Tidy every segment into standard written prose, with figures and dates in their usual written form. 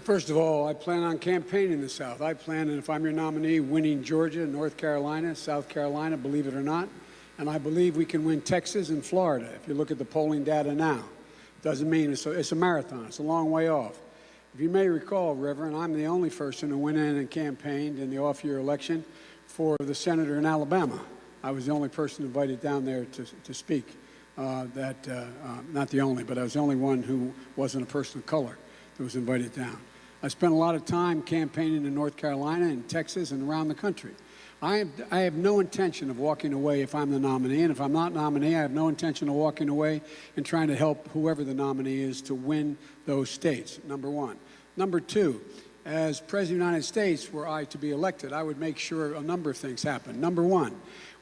First of all, I plan on campaigning in the South. I plan, and if I'm your nominee, winning Georgia, North Carolina, South Carolina, believe it or not. And I believe we can win Texas and Florida if you look at the polling data now. Doesn't mean it's a marathon. It's a long way off. If you may recall, Reverend, I'm the only person who went in and campaigned in the off-year election for the senator in Alabama. I was the only person invited down there to speak. Not the only, but I was the only one who wasn't a person of color that was invited down. I spent a lot of time campaigning in North Carolina and Texas and around the country. I have no intention of walking away if I'm the nominee, and if I'm not nominee, I have no intention of walking away and trying to help whoever the nominee is to win those states, number one. Number two, as President of the United States, were I to be elected, I would make sure a number of things happen. Number one,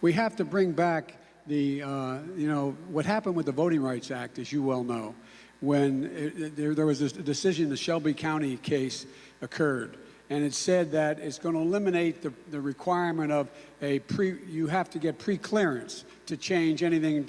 we have to bring back what happened with the Voting Rights Act, as you well know, when there was a decision, the Shelby County case occurred. And it said that it's going to eliminate the requirement of you have to get pre-clearance to change anything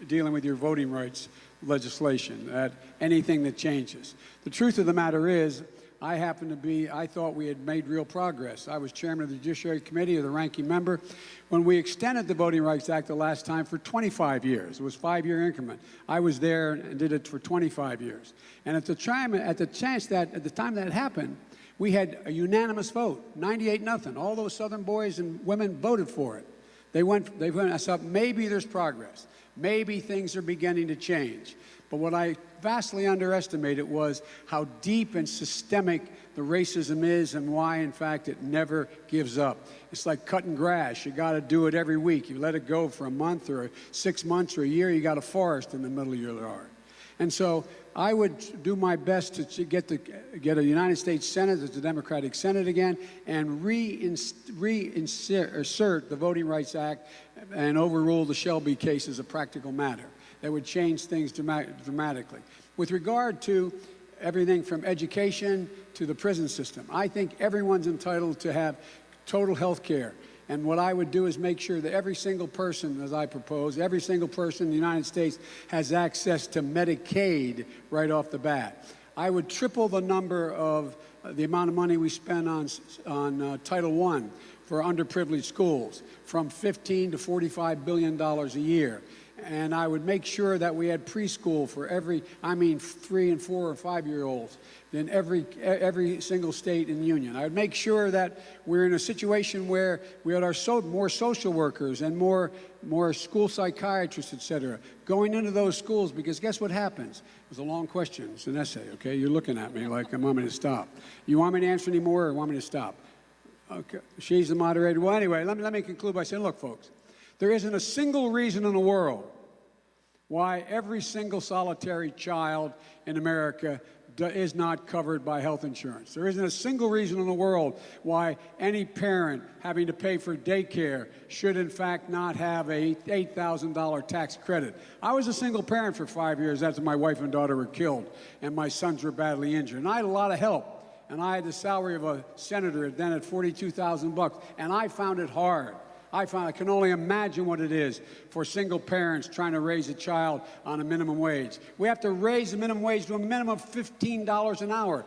dealing with your voting rights legislation, anything that changes. The truth of the matter is, I thought we had made real progress. I was chairman of the Judiciary Committee, or the ranking member, when we extended the Voting Rights Act the last time for 25 years. It was a 5-year increment. I was there and did it for 25 years. And at the time that happened, we had a unanimous vote, 98-0. All those Southern boys and women voted for it. They went. I thought maybe there's progress. Maybe things are beginning to change. But what I vastly underestimated was how deep and systemic the racism is, and why, in fact, it never gives up. It's like cutting grass. You got to do it every week. You let it go for a month or 6 months or a year, you got a forest in the middle of your yard. And so I would do my best to get a United States Senate, it's a Democratic Senate again, and reinsert the Voting Rights Act and overrule the Shelby case as a practical matter. That would change things dramatically. With regard to everything from education to the prison system, I think everyone's entitled to have total health care. And what I would do is make sure that every single person, as I propose, every single person in the United States has access to Medicaid right off the bat. I would triple the number of the amount of money we spend on Title I for underprivileged schools, from $15 to $45 billion a year. And I would make sure that we had preschool for 3 and 4 or 5-year-olds in every single state in the union. I would make sure that we're in a situation where we had more social workers and more school psychiatrists, et cetera, going into those schools, because guess what happens? It was a long question. It's an essay, okay? You're looking at me like I want me to stop. You want me to answer any more, or want me to stop? Okay, she's the moderator. Well, anyway, let me conclude by saying, look, folks, there isn't a single reason in the world why every single solitary child in America is not covered by health insurance. There isn't a single reason in the world why any parent having to pay for daycare should, in fact, not have a $8,000 tax credit. I was a single parent for 5 years after my wife and daughter were killed and my sons were badly injured. And I had a lot of help. And I had the salary of a senator then at $42,000. And I found it hard. I can only imagine what it is for single parents trying to raise a child on a minimum wage. We have to raise the minimum wage to a minimum of $15 an hour.